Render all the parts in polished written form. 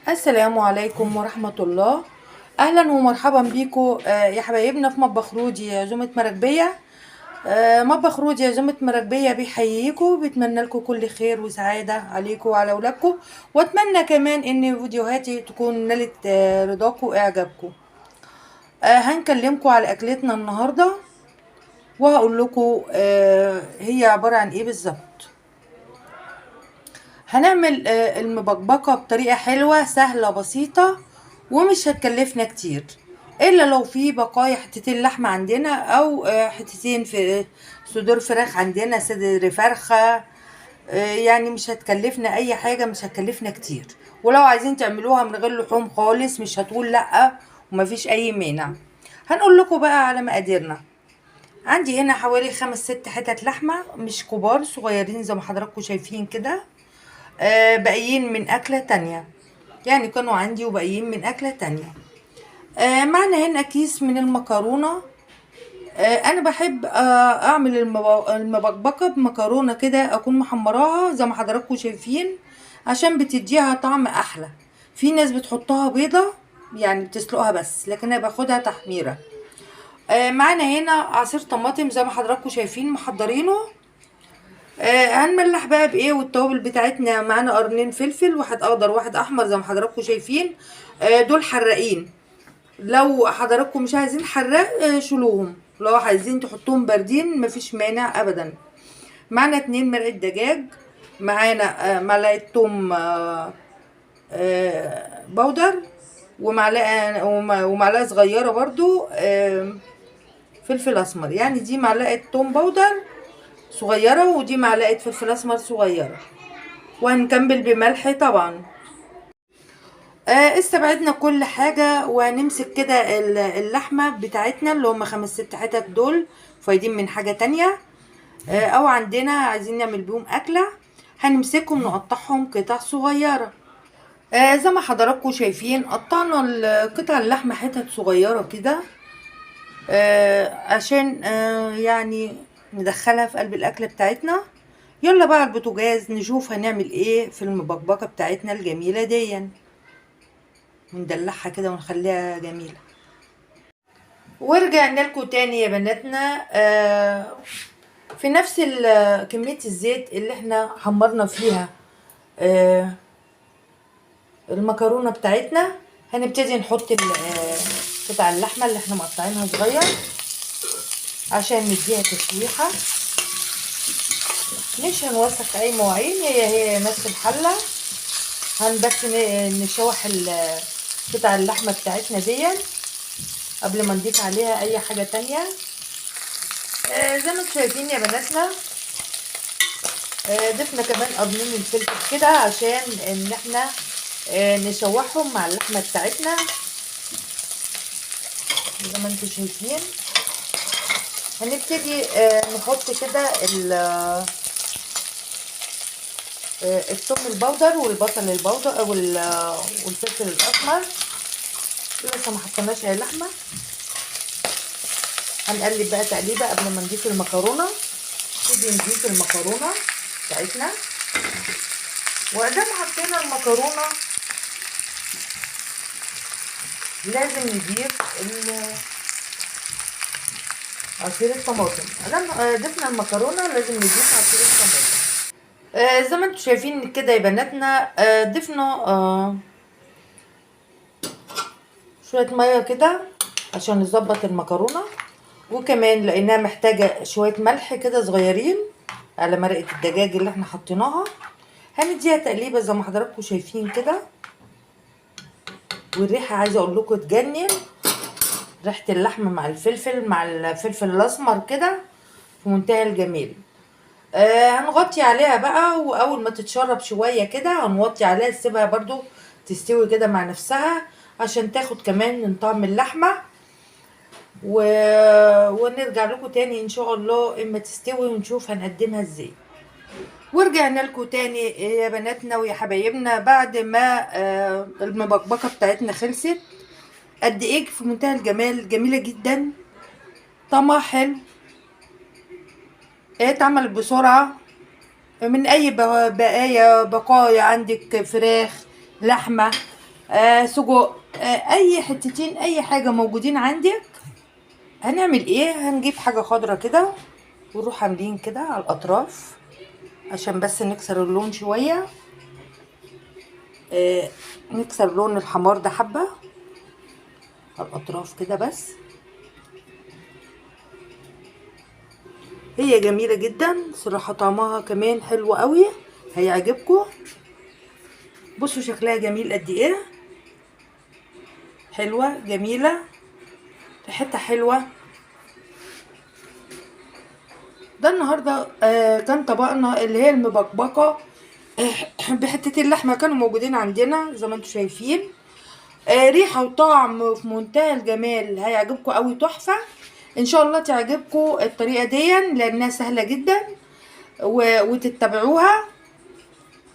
السلام عليكم ورحمة الله. أهلا ومرحبا بيكم يا حبايبنا في مطبخ رودي عزومة مراكبية. مطبخ رودي عزومة مراكبية بيحييكم، بيتمنى لكم كل خير وسعادة عليكم وعلى أولادكم، وأتمنى كمان إن فيديوهاتي تكون نالت رضاكم وإعجابكم. هنكلمكم على أكلتنا النهاردة، وهقول لكم هي عبارة عن إيه بالظبط. هنعمل المبكبكة بطريقة حلوة سهلة بسيطة، ومش هتكلفنا كتير الا لو في بقايا حتتين لحمة عندنا، او حتتين في صدور فراخ عندنا، صدر فرخة. يعني مش هتكلفنا اي حاجة، مش هتكلفنا كتير. ولو عايزين تعملوها من غير لحوم خالص مش هتقول لا، ومفيش اي مانع. هنقول لكم بقى على مقاديرنا. عندي هنا حوالي 5 6 حتت لحمة، مش كبار، صغيرين زي ما حضراتكم شايفين كده. باقيين من أكلة تانية، يعني كانوا عندي وباقيين من أكلة تانية. معنا هنا كيس من المكرونة. أنا بحب أعمل المبكبكة بمكرونة كده، أكون محمراها زي ما حضراتكم شايفين، عشان بتديها طعم أحلى. في ناس بتحطها بيضة، يعني بتسلقها بس، لكن أنا باخدها تحميرة. معانا هنا عصير طماطم زي ما حضراتكم شايفين محضرينه. هنملح بقى بايه، والتوابل بتاعتنا معانا قرنين فلفل، واحد اخضر واحد احمر زي ما حضراتكم شايفين. دول حراقين. لو حضراتكم مش عايزين حراق شيلوهم، لو عايزين تحطوهم باردين مفيش مانع ابدا. معانا 2 مرقة دجاج، معانا معلقة توم بودر، ومعلقة صغيرة برضو فلفل اسمر. يعني دي معلقة توم بودر صغيرة، ودي معلقة فلفل اسمر صغيرة، وهنكمل بملح طبعا. استبعدنا كل حاجة، وهنمسك كده اللحمة بتاعتنا اللي هم 5 6 حتت دول، فايدين من حاجة تانية. او عندنا عايزين نعمل بيهم اكلة، هنمسكهم نقطعهم قطع صغيرة. زي ما حضراتكم شايفين قطعنا قطع اللحمة حتت صغيرة كده، عشان يعني ندخلها في قلب الاكلة بتاعتنا. يلا بقى على البوتاجاز نشوف هنعمل ايه في المبكبكة بتاعتنا الجميلة دي، وندلعها كده ونخليها جميلة. ورجعنا لكم تاني يا بناتنا. في نفس كمية الزيت اللي احنا حمرنا فيها المكرونة بتاعتنا، هنبتدي نحط قطع اللحمة اللي احنا مقطعينها صغير عشان نديها تشويحة. مش هنوسخ اي مواعين، هي نفس الحلة. بس نشوح قطع اللحمة بتاعتنا قبل ما نضيف عليها اي حاجة تانية. زي ما انتم شايفين يا بناتنا، ضفنا كمان قرنين الفلفل كده عشان ان احنا نشوحهم مع اللحمة بتاعتنا زي ما انتم شايفين. هنبتدي نحط كده الثوم البودر والبصل البودر والفلفل الاسمر. لسه ما حطيناش اي لحمه. هنقلب بقى تقليبه قبل ما نضيف المكرونه. نبتدي نضيف المكرونه بتاعتنا، وادام حطينا المكرونه لازم نضيف عصير الطماطم. لما ضفنا المكرونه لازم نضيف عصير الطماطم. زي ما انتم شايفين كده يا بناتنا، ضفنا شويه ميه كده عشان نظبط المكرونه، وكمان لانها محتاجه شويه ملح كده صغيرين على مرقه الدجاج اللي احنا حطيناها. هنديها تقليبه زي ما حضراتكم شايفين كده، والريحه عايزه اقول لكم تجنن. ريحه اللحمه مع الفلفل مع الفلفل الاسمر كده في منتهى الجمال. هنغطي عليها بقى، واول ما تتشرب شويه كده هنوطي عليها، نسيبها برضو تستوي كده مع نفسها عشان تاخد كمان من طعم اللحمه. ونرجع لكم تاني ان شاء الله اما تستوي ونشوف هنقدمها ازاي. ورجعنا لكم تاني يا بناتنا ويا حبايبنا بعد ما المبكبكه بتاعتنا خلصت. قد ايه في منتهى الجمال، جميله جدا، طعمها حلو. اتعملت بسرعه من اي بقايا عندك، فراخ، لحمه، سجق، اي حتتين اي حاجه موجودين عندك. هنعمل ايه؟ هنجيب حاجه خضرة كده ونروح عاملين كده على الاطراف عشان بس نكسر اللون شويه. نكسر لون الحمار ده حبه على الاطراف كده بس. هي جميله جدا صراحه، طعمها كمان حلو قوي، هيعجبكم. بصوا شكلها جميل قد ايه، حلوه جميله، ريحتها حلوه. ده النهارده كان طبقنا اللي هي المبكبكه بحتتين اللحمه كانوا موجودين عندنا زي ما انتم شايفين. ريحه وطعم في منتهى الجمال، هيعجبكم قوي، تحفه. ان شاء الله تعجبكم الطريقه دي لانها سهله جدا وتتبعوها.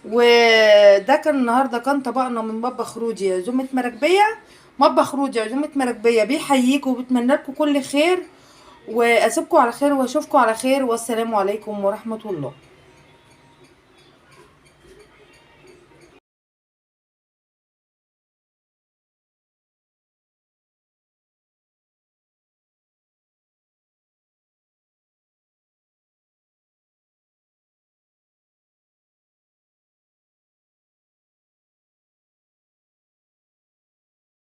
وده كان النهارده كان طبقنا من مطبخ رودي عزومه مراكبيه. مطبخ رودي عزومه مراكبيه بيحييكم وبتمنى لكم كل خير، واسيبكم على خير واشوفكم على خير، والسلام عليكم ورحمه الله.